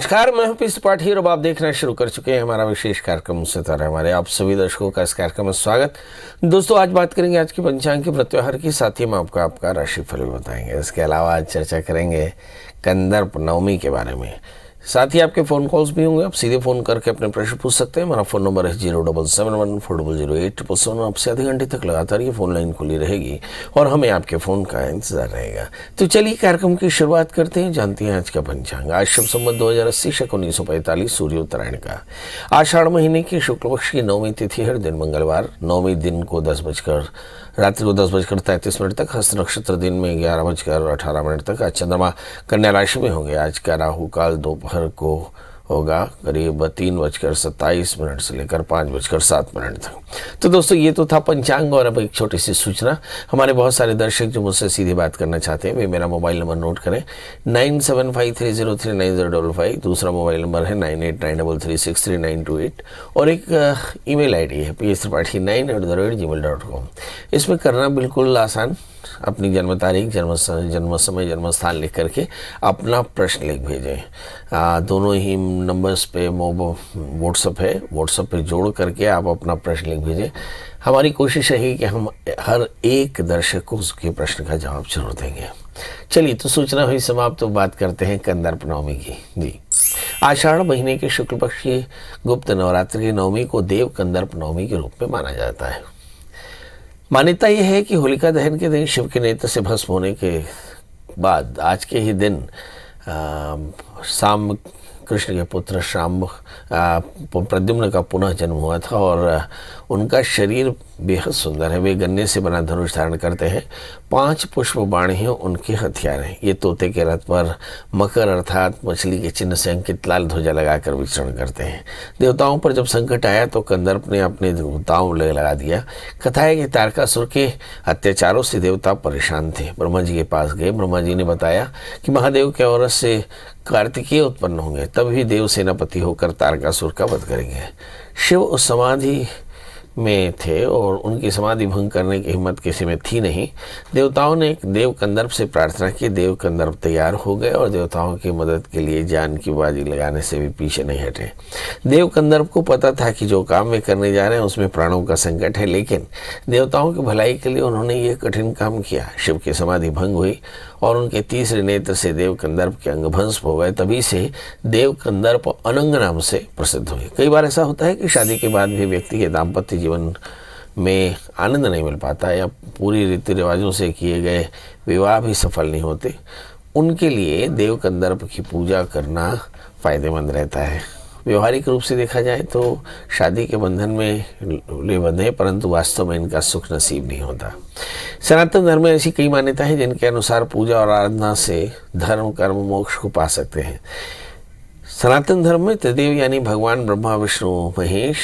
नमस्कार, मैं हूं पीस त्रिपाठी और अब आप देखना शुरू कर चुके हैं हमारा विशेष कार्यक्रम से तरह हमारे आप सभी दर्शकों का इस कार्यक्रम में स्वागत। दोस्तों, आज बात करेंगे आज के पंचांग के प्रत्योहार की, साथ ही हम आपका राशिफल भी बताएंगे। इसके अलावा आज चर्चा करेंगे कंदर्प नवमी के बारे में। साथ ही आपके फ़ोन कॉल्स भी होंगे, आप सीधे फ़ोन करके अपने प्रश्न पूछ सकते हैं। हमारा फ़ोन नंबर है 07714000877। आपसे आधे घंटे तक लगातार ये फ़ोन लाइन खुली रहेगी और हमें आपके फ़ोन का इंतज़ार रहेगा। तो चलिए कार्यक्रम की शुरुआत करते हैं, जानते हैं आज का पंचांग। आज शुभ संवत 2080 शक 1945 सूर्योत्तरायण का आषाढ़ महीने की शुक्ल पक्ष की नौवीं तिथि हर दिन मंगलवार, नौवीं दिन को रात्रि को 10:33 तक, हस्त नक्षत्र दिन में 11:18 तक। आज चंद्रमा कन्या राशि में होंगे। आज का राहु काल दोपहर को होगा करीब 3:27 से लेकर 5:07 तक। तो दोस्तों, ये तो था पंचांग। और अब एक छोटी सी सूचना, हमारे बहुत सारे दर्शक जो मुझसे सीधी बात करना चाहते हैं वे मेरा मोबाइल नंबर नोट करें 9753039055। दूसरा मोबाइल नंबर है 9893363928 और एक ईमेल आईडी है pstripathi9@gmail.com। इसमें करना बिल्कुल आसान, अपनी जन्म तारीख, जन्म समय, जन्म स्थान लिख करके अपना प्रश्न लिख भेजें। दोनों ही नंबर्स पे व्हाट्सअप है, व्हाट्सअप पे जोड़ करके आप अपना प्रश्न लिख भेजें। हमारी कोशिश है कि हम हर एक दर्शक को उसके प्रश्न का जवाब जरूर देंगे। चलिए, तो सूचना हुई समाप्त, तो बात करते हैं कंदर्प नवमी की। जी, आषाढ़ महीने के शुक्ल पक्ष की गुप्त नवरात्रि की नवमी को देव कंदर्प नवमी के रूप में माना जाता है। मान्यता यह है कि होलिका दहन के दिन शिव के नेत्र से भस्म होने के बाद आज के ही दिन शाम कृष्ण के पुत्र शाम प्रद्युम्न का पुनः जन्म हुआ था और उनका शरीर बेहद सुंदर है। वे गन्ने से बना धनुष धारण करते हैं। 5 पुष्प बाणियों उनके हथियार हैं। ये तोते के रथ पर मकर अर्थात मछली के चिन्ह से अंकित लाल ध्वजा लगाकर विचरण करते हैं। देवताओं पर जब संकट आया तो कंदर्प ने अपने देवताओं लगा दिया। कथा है कि तारकासुर के अत्याचारों से देवता परेशान थे, ब्रह्मा जी के पास गए। ब्रह्मा जी ने बताया कि महादेव के औरत से कार्तिकेय उत्पन्न होंगे, तभी देव सेनापति होकर तारकासुर का वध करेंगे। शिव उस समाधि में थे और उनकी समाधि भंग करने की हिम्मत किसी में थी नहीं। देवताओं ने देव कंदर्प से प्रार्थना की। देव कंदर्प तैयार हो गए और देवताओं की मदद के लिए जान की बाजी लगाने से भी पीछे नहीं हटे। देव कंदर्प को पता था कि जो काम वे करने जा रहे हैं उसमें प्राणों का संकट है, लेकिन देवताओं की भलाई के लिए उन्होंने ये कठिन काम किया। शिव की समाधि भंग हुई और उनके तीसरे नेत्र से देव कंदर्प के अंग भस्म हो गए। तभी से देव कंदर्प अनंग नाम से प्रसिद्ध हुए। कई बार ऐसा होता है कि शादी के बाद भी व्यक्ति के दाम्पत्य जीवन में आनंद नहीं मिल पाता या पूरी रीति रिवाजों से किए गए विवाह भी सफल नहीं होते। उनके लिए देव कंदर्प की पूजा करना फायदेमंद रहता है। व्यवहारिक रूप से देखा जाए तो शादी के बंधन में ले बंधे, परंतु वास्तव में इनका सुख नसीब नहीं होता। सनातन धर्म में ऐसी कई मान्यताएं हैं जिनके अनुसार पूजा और आराधना से धर्म कर्म मोक्ष को पा सकते हैं। सनातन धर्म में त्रिदेव यानी भगवान ब्रह्मा विष्णु महेश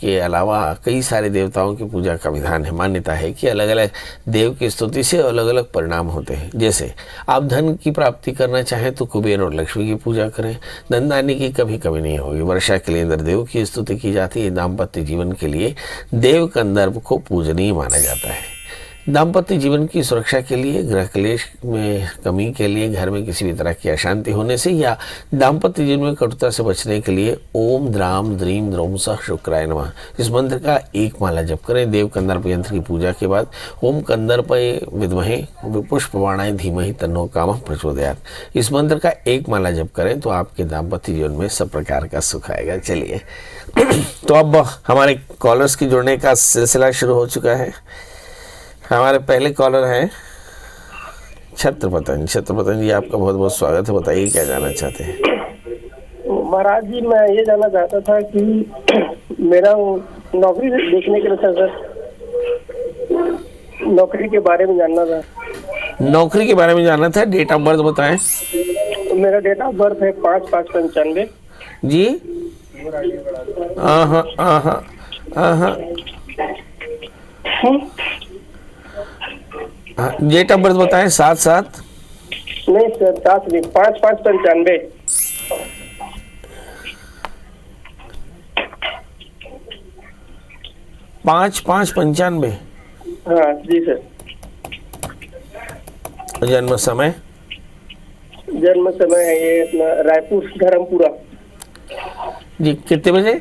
के अलावा कई सारे देवताओं की पूजा का विधान है। मान्यता है कि अलग अलग देव की स्तुति से अलग अलग परिणाम होते हैं। जैसे आप धन की प्राप्ति करना चाहें तो कुबेर और लक्ष्मी की पूजा करें, धनदानी की कभी कमी नहीं होगी। वर्षा के लिए इंद्रदेव की स्तुति की जाती है। दाम्पत्य जीवन के लिए देव कंदर्प को पूजनीय माना जाता है। दाम्पत्य जीवन की सुरक्षा के लिए, गृह क्लेश में कमी के लिए, घर में किसी भी तरह की अशांति होने से या दाम्पत्य जीवन में कटुता से बचने के लिए ओम द्राम द्रीम द्रोम सह शुक्राय नमः इस मंत्र का एक माला जप करें। देव कंदर्प यंत्र की पूजा के बाद ओम कंदर्पये विद्महे पुष्पवाणाय धीमहि तन्नो कामः प्रचोदयात् इस मंत्र का एक माला जप करें तो आपके दाम्पत्य जीवन में सब प्रकार का सुख आएगा। चलिए तो अब हमारे कॉलर्स की जुड़ने का सिलसिला शुरू हो चुका है। हमारे पहले कॉलर हैं छत्रपतन जी, आपका बहुत बहुत स्वागत है। बताइए क्या जानना चाहते हैं? महाराज जी, मैं ये जानना चाहता था कि मेरा नौकरी देखने के लिए था सर, नौकरी के बारे में जानना था। नौकरी के बारे में जानना था। डेट ऑफ बर्थ बताएं। मेरा डेट ऑफ बर्थ है 5/5/95 जी। डेट ऑफ बर्थ बताएं। 7/7 नहीं सर, 7 नहीं, 5/5/95। 5/5/95। हाँ जी सर। जन्म समय जन्म समय है ये अपना रायपुर धर्मपुरा। जी कितने बजे?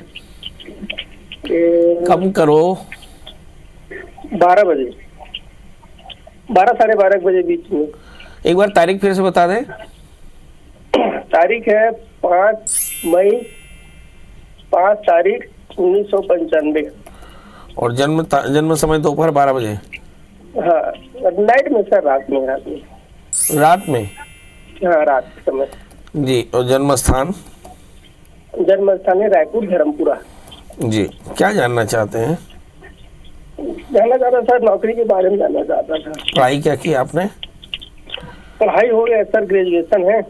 कम करो। 12 बजे, 12 साढ़े 12 बजे बीच में। एक बार तारीख फिर से बता दें। तारीख है 5 मई, 5 तारीख 1995। और जन्म समय दोपहर 12 बजे। हाँ नाइट में सर, रात में। रात में? हाँ रात के समय। जी। और जन्म स्थान? जन्म स्थान है रायपुर धर्मपुरा। जी। क्या जानना चाहते हैं? जानना चाहता सर, नौकरी के बारे में जानना चाहता था। पढ़ाई क्या की आपने? पढ़ाई हो गया सर, ग्रेजुएशन है।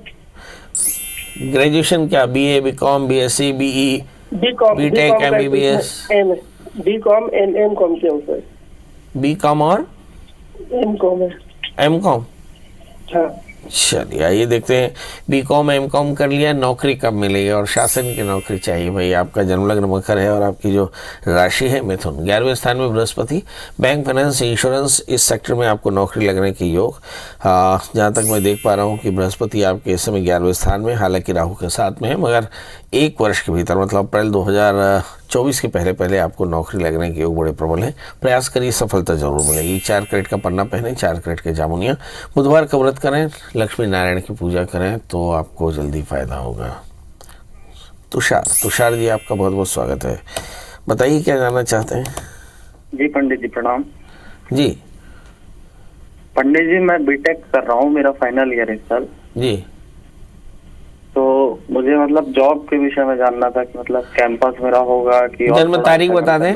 ग्रेजुएशन क्या? BA, BCom, BSc, BE, BTech, MBBS? BCom MCom किया हूँ सर। बीकॉम और एम एमकॉम? हाँ। चलिए आइए देखते हैं। बीकॉम एमकॉम कर लिया, नौकरी कब मिलेगी? और शासन की नौकरी चाहिए भाई। आपका जन्मलग्न मकर है और आपकी जो राशि है मिथुन। 11वें स्थान में बृहस्पति। बैंक, फाइनेंस, इंश्योरेंस, इस सेक्टर में आपको नौकरी लगने की योग। जहाँ तक मैं देख पा रहा हूँ कि बृहस्पति आपके इस समय 11वें स्थान में, हालांकि राहु के साथ में है, मगर 1 वर्ष के भीतर मतलब अप्रैल 2024 के पहले आपको नौकरी लगने के योग बड़े प्रबल हैं। प्रयास करिए, सफलता जरूर मिलेगी। 4 कैरेट का पन्ना पहने, 4 कैरेट के जामुनिया। बुधवार का व्रत करें, लक्ष्मी नारायण की पूजा करें तो आपको जल्दी फायदा होगा। तुषार जी आपका बहुत बहुत स्वागत है। बताइए क्या जानना चाहते हैं? जी पंडित जी प्रणाम। जी पंडित जी मैं बीटेक कर रहा हूँ, मेरा फाइनल ईयर है इस साल। जी। तो मुझे मतलब जॉब के विषय में जानना था कि मतलब कैंपस मेरा होगा कि जन्म तारीख बता दें।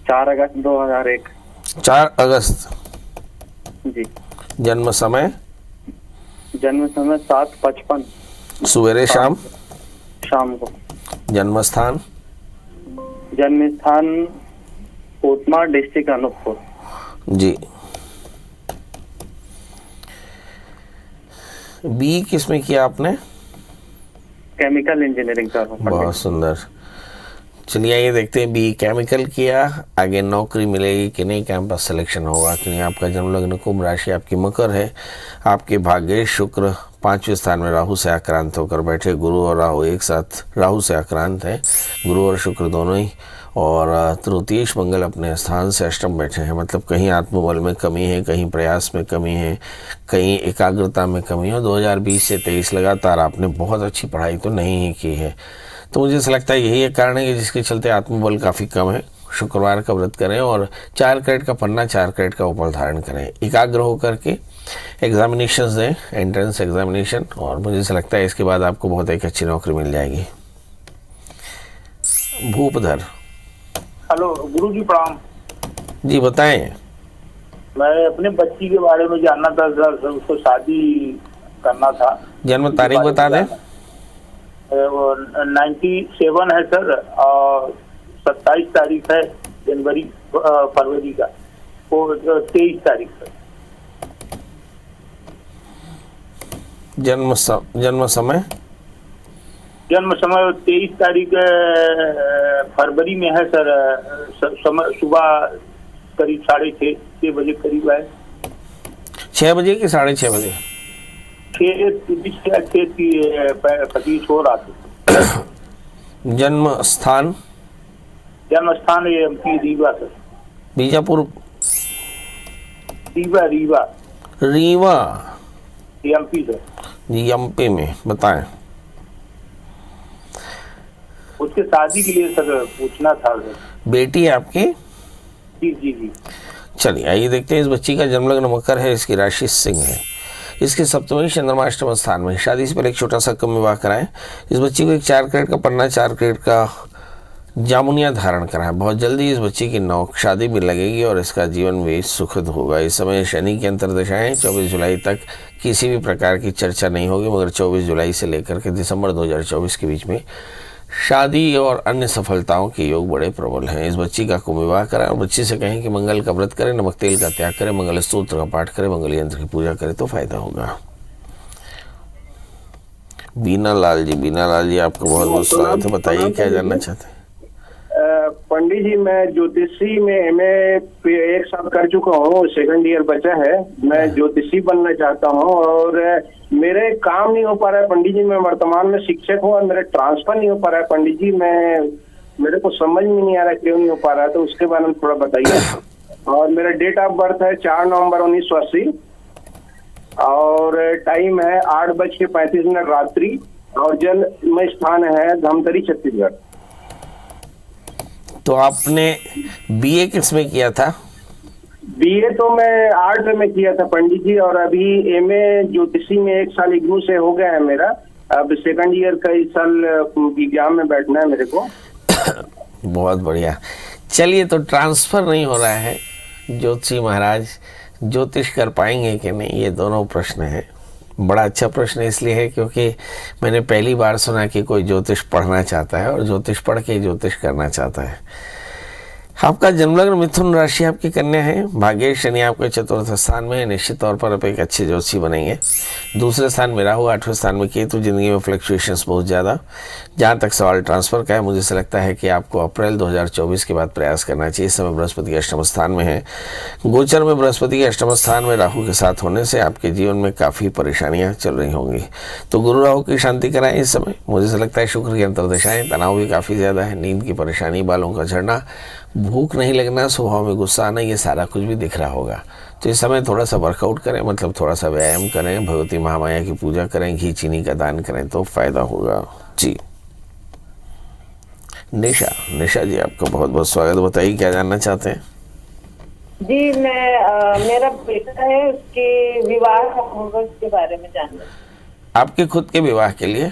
4 अगस्त 2001। 4 अगस्त। जी। जन्म समय? जन्म समय 7:55 सवेरे शाम को। जन्म स्थान? जन्म स्थान कोतमा, डिस्ट्रिक्ट अनूपपुर। जी। बी किस में किया आपने? केमिकल इंजीनियरिंग कर रहा हूँ। बहुत सुंदर। चलिए ये देखते हैं, बी केमिकल किया, आगे नौकरी मिलेगी कि नहीं, कैंपस सिलेक्शन होगा कि नहीं। आपका जन्मलग्न कुंभ, राशि आपकी मकर है। आपके भाग्य शुक्र 5वें स्थान में राहु से आक्रांत होकर बैठे। गुरु और राहु एक साथ राहु से आक्रांत है, गुरु और शुक्र दोनों ही। और तृतीयेश मंगल अपने स्थान से अष्टम बैठे हैं। मतलब कहीं आत्मबल में कमी है, कहीं प्रयास में कमी है, कहीं एकाग्रता में कमी है। 2020 से 23 लगातार आपने बहुत अच्छी पढ़ाई तो नहीं ही की है। तो मुझे ऐसा लगता है यही एक कारण है कि जिसके चलते आत्मबल काफ़ी कम है। शुक्रवार का व्रत करें और 4 कैरेट का पन्ना, 4 कैरेट का उपल धारण करें। एकाग्र होकर के एग्जामिनेशंस दें, एंट्रेंस एग्जामिनेशन, और मुझे ऐसा लगता है इसके बाद आपको बहुत एक अच्छी नौकरी मिल जाएगी। भूपधर। हेलो गुरुजी प्रणाम। जी बताएं। मैं अपने बच्ची के बारे में जानना था सर, उसको शादी करना था। जन्म तारीख बता दें। 97 है सर, और 27 तारीख है फरवरी का, वो 23 तारीख सर। जन्म समय? जन्म समय 23 तारीख फरवरी में है सर। समय सुबह करीब 6:30 बजे करीब है। 6 बजे कि 6:30 बजे? 6:25 हो रहा था। जन्म स्थान? जन्म स्थान ये MP Rewa sir. Bijapur? Rewa MP sir. जी एमपी में। बताएं। उसके शादी के लिए सर पूछना था सर। बेटी है आपकी? जी। चलिए आइए देखते हैं। इस बच्ची का जन्मलग्न मकर है, इसकी राशि सिंह है, इसके सप्तमी चंद्रमा अष्टम स्थान में। शादी से पहले एक छोटा सा कम विवाह कराएं। इस बच्ची को एक 4 कैरेट का पन्ना, 4 कैरेट का जामुनिया धारण कराएं। बहुत जल्दी इस बच्ची की शादी भी लगेगी और इसका जीवन भी सुखद होगा। इस समय शनि की अंतर्दशाएं 24 जुलाई तक किसी भी प्रकार की चर्चा नहीं होगी, मगर 24 जुलाई से लेकर के दिसंबर 2024 के बीच में शादी और अन्य सफलताओं के योग बड़े प्रबल हैं। इस बच्ची का कुंभ विवाह कराएं और बच्ची से कहें कि मंगल का व्रत करें, नमक तेल का त्याग करें, मंगल स्तोत्र का पाठ करें, मंगल यंत्र की पूजा करें तो फायदा होगा। बीना लाल जी आपका बहुत बहुत स्वागत है। बताइए क्या जानना चाहते हैं? पंडित जी मैं ज्योतिषी में एमए एक साल कर चुका हूँ, सेकंड ईयर बचा है। मैं ज्योतिषी बनना चाहता हूँ और मेरे काम नहीं हो पा रहा है पंडित जी। मैं वर्तमान में शिक्षक हूँ और मेरा ट्रांसफर नहीं हो पा रहा है पंडित जी। मेरे को समझ में नहीं आ रहा क्यों नहीं हो पा रहा है, तो उसके बारे में थोड़ा बताइए। और मेरा डेट ऑफ बर्थ है 4 नवंबर 1980 और टाइम है 8:35 रात्रि और जन्म स्थान है धमतरी छत्तीसगढ़। तो आपने बीए किस में किया था? बीए तो मैं आर्ट में किया था पंडित जी, और अभी एमए ज्योतिषी में 1 साल इग्नू से हो गया है मेरा। अब सेकंड ईयर का इस साल एग्जाम में बैठना है मेरे को। बहुत बढ़िया। चलिए, तो ट्रांसफर नहीं हो रहा है, ज्योतिषी महाराज ज्योतिष कर पाएंगे कि नहीं, ये दोनों प्रश्न हैं। बड़ा अच्छा प्रश्न इसलिए है क्योंकि मैंने पहली बार सुना कि कोई ज्योतिष पढ़ना चाहता है और ज्योतिष पढ़ के ज्योतिष करना चाहता है। आपका जन्मलग्न मिथुन राशि आपकी कन्या है। भाग्य शनि आपके चतुर्थ स्थान में है, निश्चित तौर पर आप एक अच्छे ज्योतिषी बनेंगे। दूसरे स्थान में राहु, 8वें स्थान में केतु, जिंदगी में फ्लक्चुएशंस बहुत ज़्यादा। जहाँ तक सवाल ट्रांसफ़र का है, मुझे ऐसा लगता है कि आपको अप्रैल 2024 के बाद प्रयास करना चाहिए। इस समय बृहस्पति के अष्टम स्थान में है। गोचर में बृहस्पति के अष्टम स्थान में राहु के साथ होने से आपके जीवन में काफ़ी परेशानियाँ चल रही होंगी। तो गुरु राहु की शांति कराएं इस समय। मुझे ऐसा लगता है शुक्र की अंतर्दशाएँ, तनाव भी काफ़ी ज़्यादा है, नींद की परेशानी, बालों का झड़ना, भूख नहीं लगना, स्वभाव में गुस्सा आना, ये सारा कुछ भी दिख रहा होगा। तो इस समय थोड़ा सा वर्कआउट करें, मतलब थोड़ा सा व्यायाम करें, भगवती महामाया की पूजा करें, घी चीनी का दान करें तो फायदा होगा जी। निशा जी, आपका बहुत बहुत स्वागत। बताइए क्या जानना चाहते हैं? जी, मैं मेरा बेटा है, उसके विवाह होगा, उसके बारे में जानना। आपके खुद के विवाह के लिए?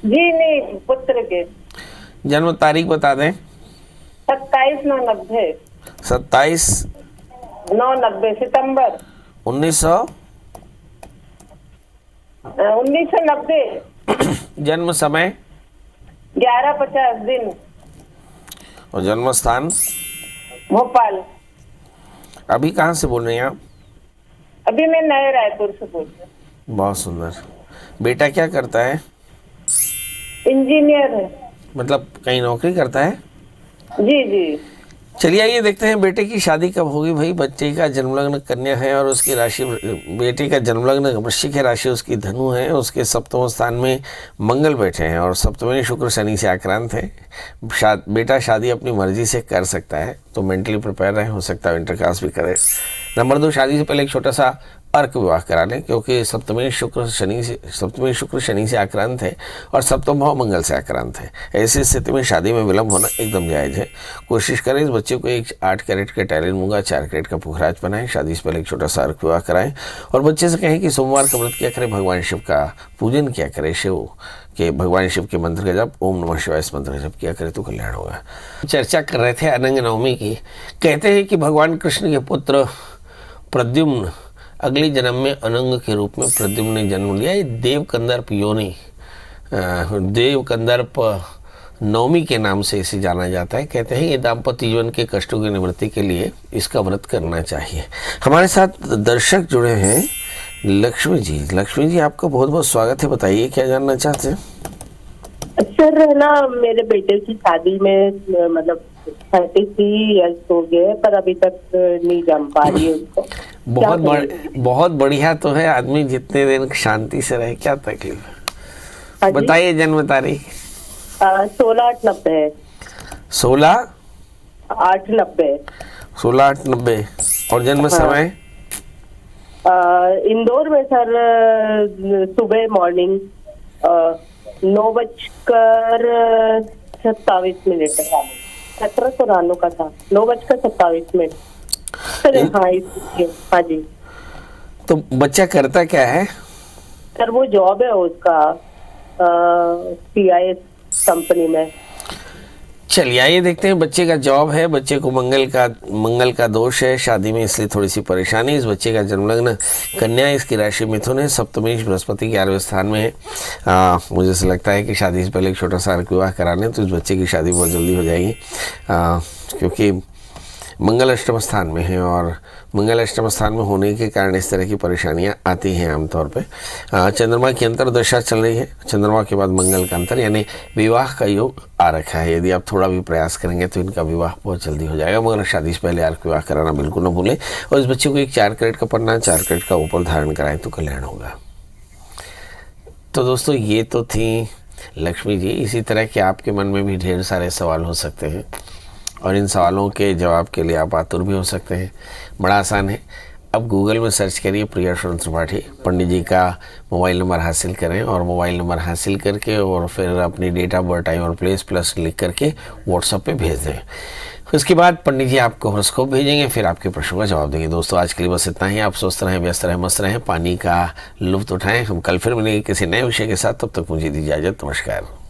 जी नहीं, पुत्र के। जन्म तारीख बता दें। 27/9/90। 27/9/90 सितंबर 1990। जन्म समय 11:50 दिन। और जन्म स्थान भोपाल। अभी कहाँ से बोल रही हैं आप? अभी मैं नए रायपुर से बोल रही हूँ। बहुत सुंदर। बेटा क्या करता है? इंजीनियर है। मतलब कहीं नौकरी करता है? जी जी। चलिए आइए देखते हैं बेटे की शादी कब होगी। भाई, बच्चे का जन्मलग्न कन्या है और उसकी राशि, बेटे का जन्मलग्न वृश्चिक है, राशि उसकी धनु है। उसके सप्तम स्थान में मंगल बैठे हैं और सप्तमी शुक्र शनि से आक्रांत है। बेटा शादी अपनी मर्जी से कर सकता है, तो मेंटली प्रिपेयर रहे, हो सकता है इंटरकास्ट भी करे। नंबर 2, शादी से पहले एक छोटा सा अर्क विवाह करा लें, क्योंकि सप्तमी शुक्र शनि से आक्रांत है और सप्तम भाव मंगल से आक्रांत है। ऐसी स्थिति में शादी में विलंब होना एकदम जायज़ है। कोशिश करें इस बच्चे को एक 8 कैरेट के टाइलिन मूंगा, 4 कैरेट का पुखराज बनाएं, शादी से पहले एक छोटा सा अर्क विवाह कराएं और बच्चे से कहें कि सोमवार का व्रत किया करें, भगवान शिव का पूजन किया करें, शिव के भगवान शिव के मंत्र का जप, ओम नमः शिवाय इस मंत्र का जप किया करे तो कल्याण होगा। चर्चा कर रहे थे अनंग नवमी की। कहते हैं कि भगवान कृष्ण के पुत्र प्रद्युम्न अगले जन्म में अनंग के रूप में प्रद्युम्न ने जन्म लिया। ये देवकंदर्प योनि, देवकंदर्प नवमी के नाम से इसे जाना जाता है। कहते हैं ये दाम्पत्य जीवन के कष्टों की निवृत्ति के लिए इसका व्रत करना चाहिए। हमारे साथ दर्शक जुड़े हैं लक्ष्मी जी। लक्ष्मी जी, आपका बहुत बहुत स्वागत है। बताइए क्या जानना चाहते हैं? सर, है ना, मेरे बेटे की शादी में मतलब 33 इयर्स हो गए पर अभी तक नहीं जम पा रही है उसको। बहुत बढ़िया तो है, आदमी जितने दिन शांति से रहे, क्या तकलीफ है? बताइए जन्म तारीख। 16/8/90 है। 16/8/90 और जन्म समय? इंदौर में सर, सुबह मॉर्निंग 9:27 है। 17 तो रानू का था। 9:27 सर। हाँ जी। तो बच्चा करता क्या है? सर वो जॉब है उसका CIS कंपनी में। चलिए आइए देखते हैं। बच्चे का जॉब है, बच्चे को मंगल का दोष है शादी में, इसलिए थोड़ी सी परेशानी। इस बच्चे का जन्मलग्न कन्या, इसकी राशि मिथुन है, सप्तमेश बृहस्पति के 11वें स्थान में है। मुझे ऐसा लगता है कि शादी से पहले एक छोटा सा अर्क विवाह कराने तो इस बच्चे की शादी बहुत जल्दी हो जाएगी, क्योंकि मंगल अष्टम स्थान में है और मंगल अष्टम स्थान में होने के कारण इस तरह की परेशानियां आती हैं आमतौर पे। चंद्रमा की अंतर्दशा चल रही है, चंद्रमा के बाद मंगल का अंतर यानी विवाह का योग आ रखा है। यदि आप थोड़ा भी प्रयास करेंगे तो इनका विवाह बहुत जल्दी हो जाएगा, मगर शादी से पहले यार विवाह कराना बिल्कुल न भूलें। और इस बच्चे को एक 4 कैरेट का पन्ना, 4 कैरेट का ऊपर धारण कराएं तो कल्याण होगा। तो दोस्तों ये तो थी लक्ष्मी जी। इसी तरह के आपके मन में भी ढेर सारे सवाल हो सकते हैं और इन सवालों के जवाब के लिए आप आतुर भी हो सकते हैं। बड़ा आसान है, अब गूगल में सर्च करिए प्रिया सुरेंद्र त्रिपाठी, पंडित जी का मोबाइल नंबर हासिल करें और मोबाइल नंबर हासिल करके और फिर अपनी डेट ऑफ बर्थ, टाइम और प्लेस प्लस लिख करके व्हाट्सएप पे भेज दें। उसके बाद पंडित जी आपको हॉरोस्कोप भेजेंगे, फिर आपके प्रश्नों का जवाब देंगे। दोस्तों आज के लिए बस इतना ही। आप स्वस्थ रहें, व्यस्त रहें, मस्त रहें, पानी का लुत्फ उठाएं। हम कल फिर मिलेंगे किसी नए विषय के साथ, तब तक मुझे दीजिए इजाजत। नमस्कार।